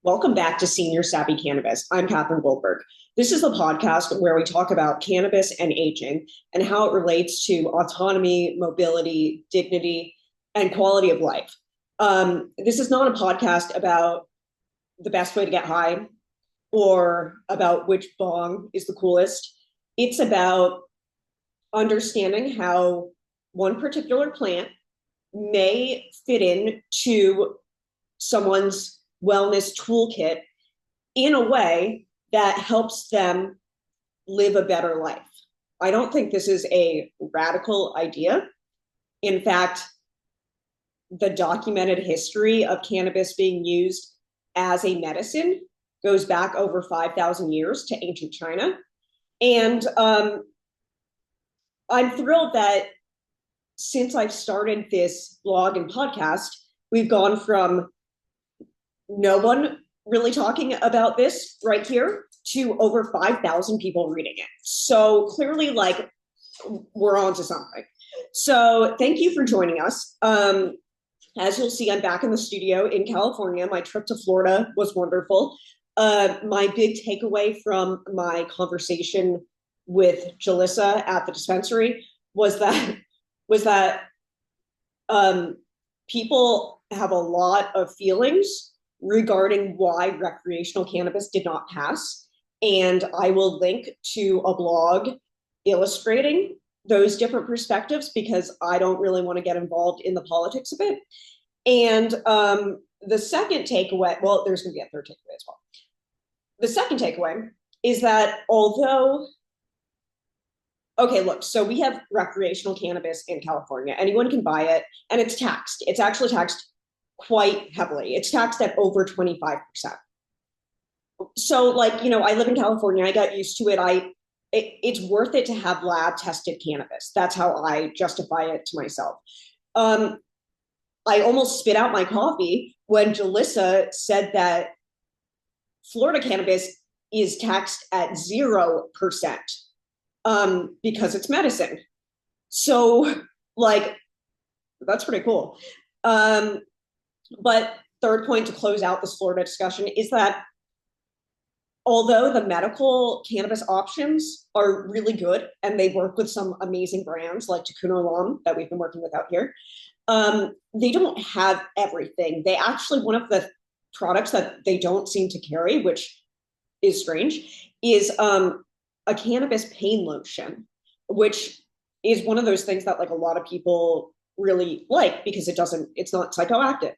Welcome back to Senior Savvy Cannabis. I'm Catherine Goldberg. This is the podcast where we talk about cannabis and aging and how it relates to autonomy, mobility, dignity, and quality of life. This is not a podcast about the best way to get high or about which bong is the coolest. It's about understanding how one particular plant may fit in to someone's wellness toolkit in a way that helps them live a better life. I don't think this is a radical idea. In fact, the documented history of cannabis being used as a medicine goes back over 5,000 years to ancient China. And I'm thrilled that since I've started this blog and podcast, we've gone from no one really talking about this right here to over 5,000 people reading it. So clearly, like, we're on to something. So thank you for joining us. As you'll see, I'm back in the studio in California. My trip to Florida was wonderful. My big takeaway from my conversation with Jalissa at the dispensary was that people have a lot of feelings regarding why recreational cannabis did not pass. And I will link to a blog illustrating those different perspectives because I don't really want to get involved in the politics of it. And the second takeaway, well, there's going to be a third takeaway as well. The second takeaway is that although, okay, look, so we have recreational cannabis in California. Anyone can buy it, and it's taxed. It's actually taxed quite heavily. It's taxed at over 25%. So, like, you know, I live in California. I got used to it. It's worth it to have lab tested cannabis. That's how I justify it to myself. I almost spit out my coffee when Jalissa said that Florida cannabis is taxed at 0% because it's medicine. So, like, that's pretty cool. But third point to close out this Florida discussion is that although the medical cannabis options are really good and they work with some amazing brands like Tikkun Olam that we've been working with out here, they don't have everything. They actually, one of the products that they don't seem to carry, which is strange, is a cannabis pain lotion, which is one of those things that like a lot of people really like because it's not psychoactive.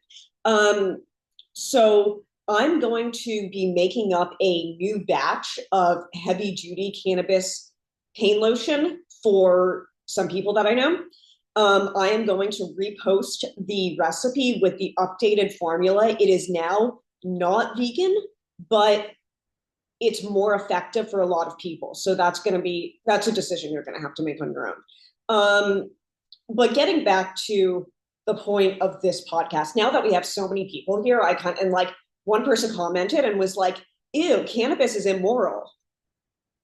So I'm going to be making up a new batch of heavy duty cannabis pain lotion for some people that I know. I am going to repost the recipe with the updated formula. It is now not vegan, but it's more effective for a lot of people. So that's a decision you're going to have to make on your own. But getting back to the point of this podcast, now that we have so many people here, and like one person commented and was like, ew, cannabis is immoral.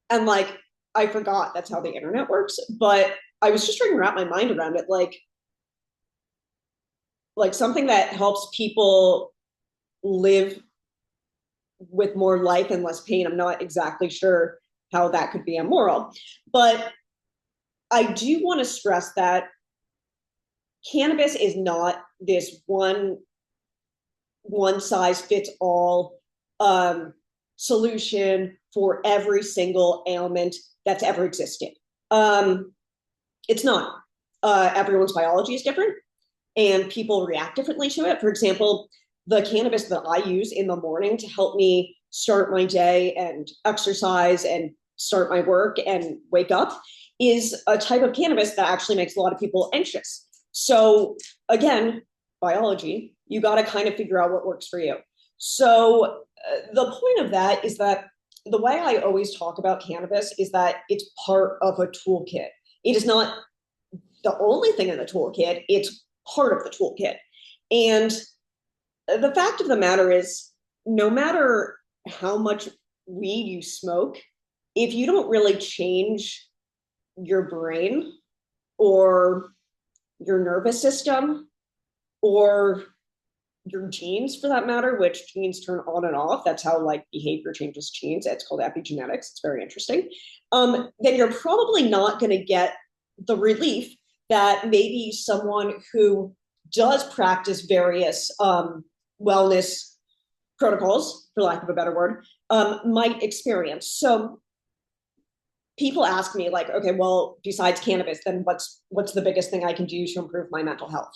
And like, I forgot that's how the internet works, but I was just trying to wrap my mind around it. Like something that helps people live with more life and less pain. I'm not exactly sure how that could be immoral, but I do want to stress that cannabis is not this one size fits all solution for every single ailment that's ever existed. It's not. Everyone's biology is different and people react differently to it. For example, the cannabis that I use in the morning to help me start my day and exercise and start my work and wake up is a type of cannabis that actually makes a lot of people anxious. So again, biology, you got to kind of figure out what works for you. So the point of that is that the way I always talk about cannabis is that it's part of a toolkit. It is not the only thing in the toolkit, it's part of the toolkit. And the fact of the matter is, no matter how much weed you smoke, if you don't really change your brain or your nervous system or your genes for that matter, which genes turn on and off. That's how like behavior changes genes. It's called epigenetics. It's very interesting. Then you're probably not going to get the relief that maybe someone who does practice various wellness protocols, for lack of a better word, might experience. So people ask me like, okay, well, besides cannabis, then what's the biggest thing I can do to improve my mental health?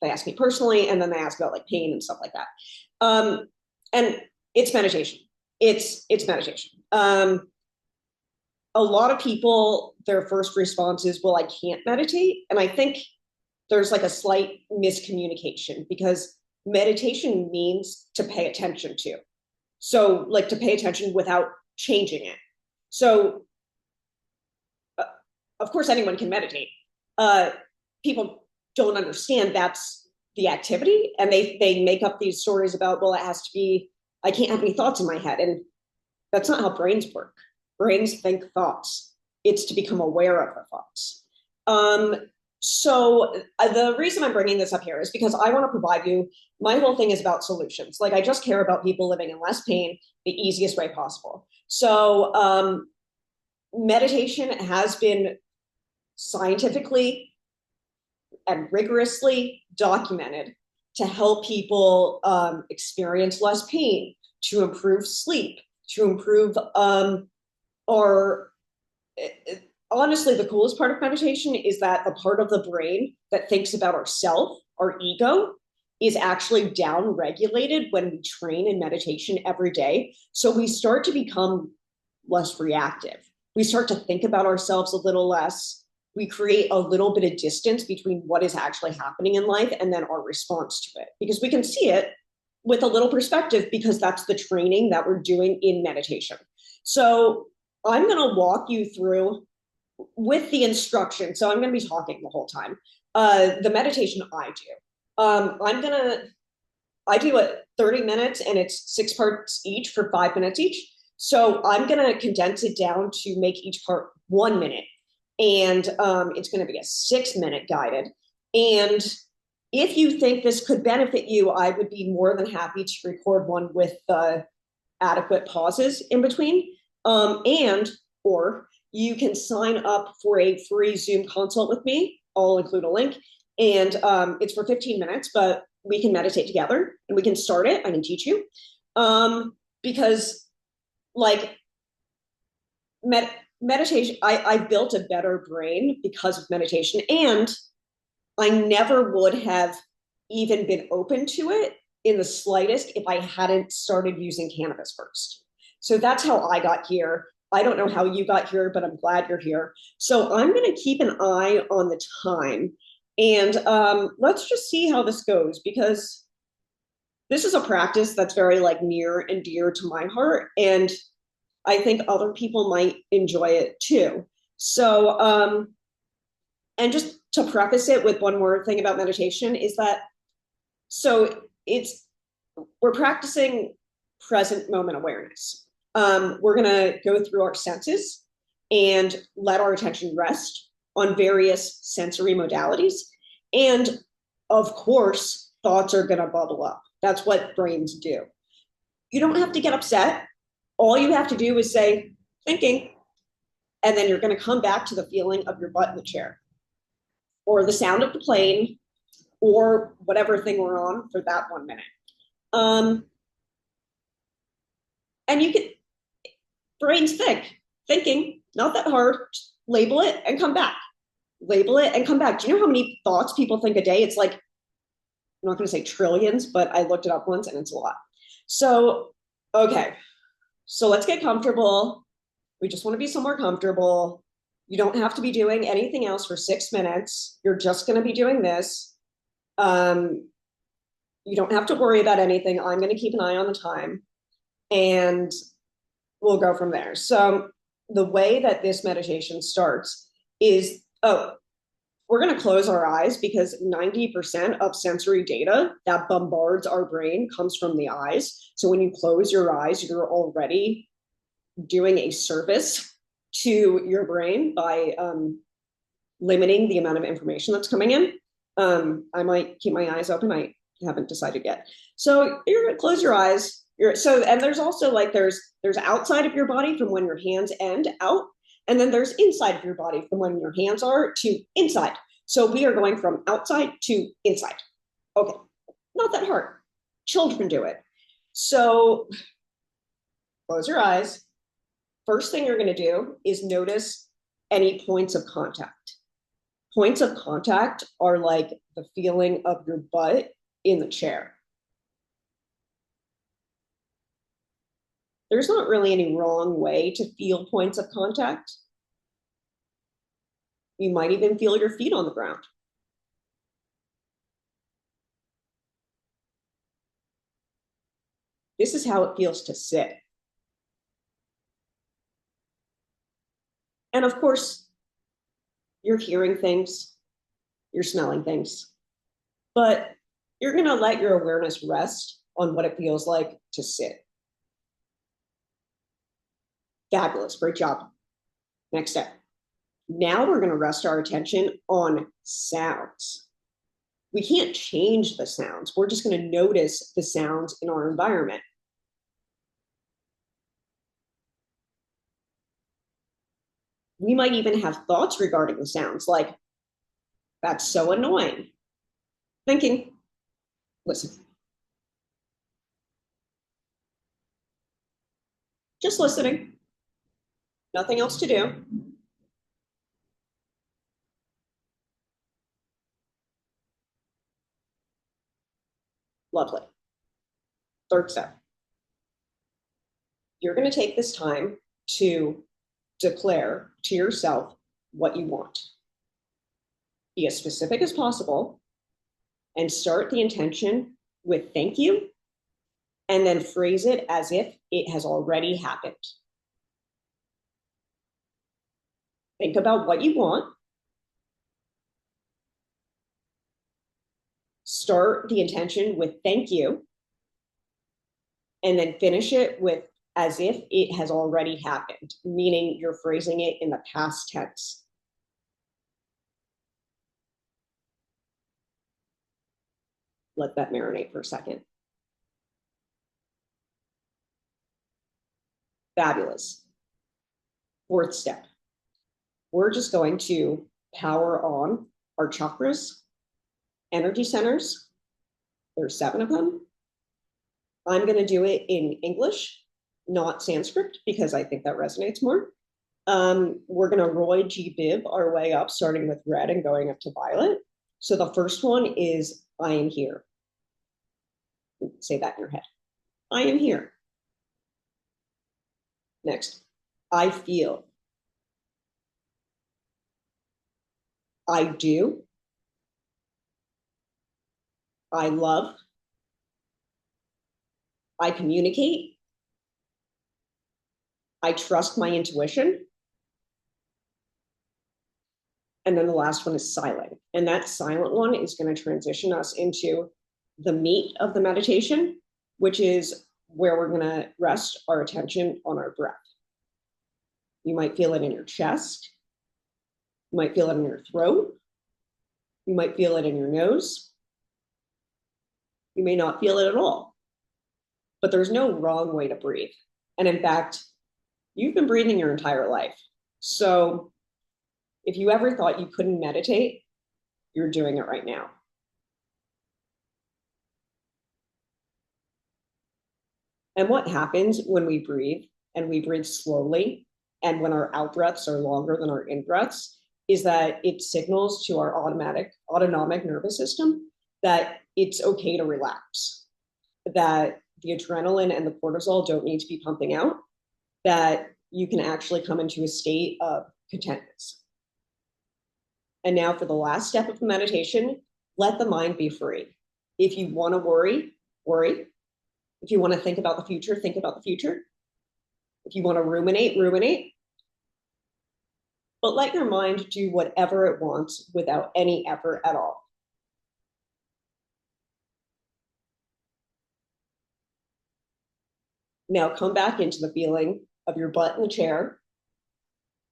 They ask me personally, and then they ask about like pain and stuff like that. And it's meditation. It's meditation. A lot of people, their first response is, well, I can't meditate. And I think there's like a slight miscommunication, because meditation means to pay attention to. So like to pay attention without changing it. So of course anyone can meditate. People don't understand that's the activity, and they make up these stories about, well, it has to be, I can't have any thoughts in my head. And that's not how brains work. Brains think thoughts. It's to become aware of the thoughts. So the reason I'm bringing this up here is because I want to provide you, my whole thing is about solutions. Like I just care about people living in less pain the easiest way possible. So meditation has been scientifically and rigorously documented to help people experience less pain, to improve sleep, to improve or honestly, the coolest part of meditation is that the part of the brain that thinks about ourself, our ego, is actually down regulated when we train in meditation every day. So we start to become less reactive. We start to think about ourselves a little less. We create a little bit of distance between what is actually happening in life and then our response to it, because we can see it with a little perspective, because that's the training that we're doing in meditation. So I'm going to walk you through with the instruction. So I'm going to be talking the whole time. The meditation I do. I do it 30 minutes and it's 6 parts each for 5 minutes each. So I'm going to condense it down to make each part 1 minute. And it's going to be a 6-minute guided. And if you think this could benefit you, I would be more than happy to record one with adequate pauses in between. Or you can sign up for a free Zoom consult with me. I'll include a link. And it's for 15 minutes, but we can meditate together and we can start it. I can teach you. Because like meditation, I built a better brain because of meditation. And I never would have even been open to it in the slightest if I hadn't started using cannabis first. So that's how I got here. I don't know how you got here, but I'm glad you're here. So I'm going to keep an eye on the time, and let's just see how this goes, because this is a practice that's very like near and dear to my heart, and I think other people might enjoy it too. So, and just to preface it with one more thing about meditation is that, so we're practicing present moment awareness. We're going to go through our senses and let our attention rest on various sensory modalities. And of course, thoughts are going to bubble up. That's what brains do. You don't have to get upset. All you have to do is say, thinking, and then you're going to come back to the feeling of your butt in the chair, or the sound of the plane, or whatever thing we're on for that 1 minute. And you can, brain's thinking, not that hard, label it and come back. Label it and come back. Do you know how many thoughts people think a day? It's like, I'm not going to say trillions, but I looked it up once and it's a lot. So, okay. So let's get comfortable. We just want to be somewhere comfortable. You don't have to be doing anything else for 6 minutes. You're just going to be doing this. You don't have to worry about anything. I'm going to keep an eye on the time, and we'll go from there. So the way that this meditation starts is, we're going to close our eyes, because 90% of sensory data that bombards our brain comes from the eyes. So when you close your eyes, you're already doing a service to your brain by limiting the amount of information that's coming in. I might keep my eyes open. haven't decided yet. So you're gonna close your eyes. And there's also like there's outside of your body from when your hands end out, and then there's inside of your body from when your hands are to inside. So we are going from outside to inside. Okay, not that hard. Children do it. So close your eyes. First thing you're going to do is notice any points of contact. Points of contact are like the feeling of your butt in the chair. There's not really any wrong way to feel points of contact. You might even feel your feet on the ground. This is how it feels to sit. And of course, you're hearing things, you're smelling things, but you're going to let your awareness rest on what it feels like to sit. Fabulous. Great job. Next step. Now we're going to rest our attention on sounds. We can't change the sounds. We're just going to notice the sounds in our environment. We might even have thoughts regarding the sounds like, that's so annoying. Thinking, listen. Just listening. Nothing else to do. Lovely. Third step. You're going to take this time to declare to yourself what you want. Be as specific as possible and start the intention with thank you, and then phrase it as if it has already happened. Think about what you want. Start the intention with thank you, and then finish it with as if it has already happened, meaning you're phrasing it in the past tense. Let that marinate for a second. Fabulous. Fourth step. We're just going to power on our chakras, energy centers. There's 7 of them. I'm going to do it in English, not Sanskrit, because I think that resonates more. We're going to Roy G. Biv our way up, starting with red and going up to violet. So the first one is I am here. Say that in your head. I am here. Next, I feel. I do. I love. I communicate. I trust my intuition. And then the last one is silent. And that silent one is going to transition us into the meat of the meditation, which is where we're going to rest our attention on our breath. You might feel it in your chest. You might feel it in your throat. You might feel it in your nose. You may not feel it at all. But there's no wrong way to breathe. And in fact, you've been breathing your entire life. So if you ever thought you couldn't meditate, you're doing it right now. And what happens when we breathe and we breathe slowly, and when our out breaths are longer than our in breaths, is that it signals to our autonomic nervous system that it's okay to relax, that the adrenaline and the cortisol don't need to be pumping out, that you can actually come into a state of contentness. And now for the last step of the meditation, let the mind be free. If you want to worry, worry. If you want to think about the future, think about the future. If you want to ruminate, ruminate. But let your mind do whatever it wants without any effort at all. Now come back into the feeling of your butt in the chair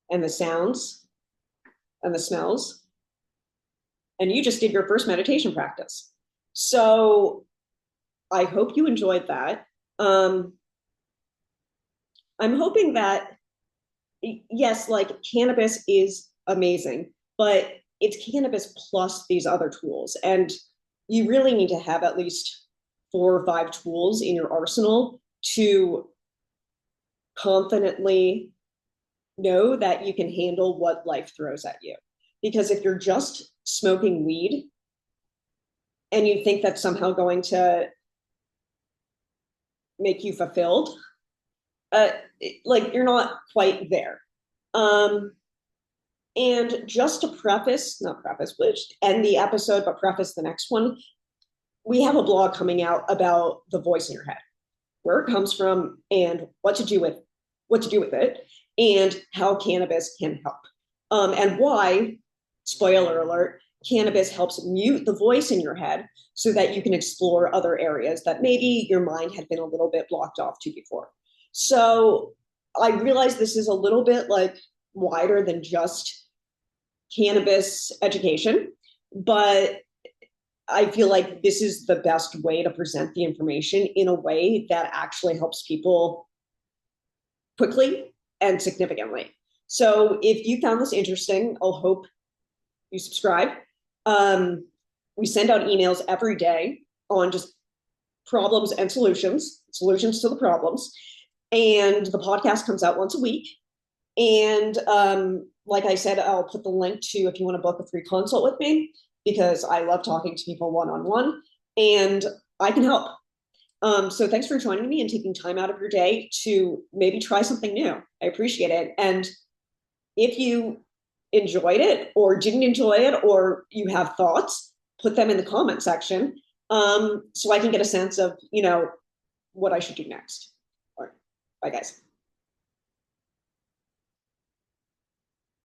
and the sounds and the smells. And you just did your first meditation practice. So I hope you enjoyed that. Um, I'm hoping that, yes, like cannabis is amazing, but it's cannabis plus these other tools. And you really need to have at least 4 or 5 tools in your arsenal to confidently know that you can handle what life throws at you. Because if you're just smoking weed and you think that's somehow going to make you fulfilled, uh, like you're not quite there. Um, and just to preface, not preface, which end the episode, but preface the next one, we have a blog coming out about the voice in your head, where it comes from, and what to do with it, and how cannabis can help, and why. Spoiler alert: cannabis helps mute the voice in your head so that you can explore other areas that maybe your mind had been a little bit blocked off to before. So I realize this is a little bit like wider than just cannabis education, but I feel like this is the best way to present the information in a way that actually helps people quickly and significantly. So if you found this interesting, I'll hope you subscribe. Um, we send out emails every day on just problems and solutions to the problems. And the podcast comes out once a week. And like I said, I'll put the link to if you want to book a free consult with me, because I love talking to people one on one and I can help. So thanks for joining me and taking time out of your day to maybe try something new. I appreciate it. And if you enjoyed it or didn't enjoy it, or you have thoughts, put them in the comment section, so I can get a sense of, what I should do next. All right. Bye, guys.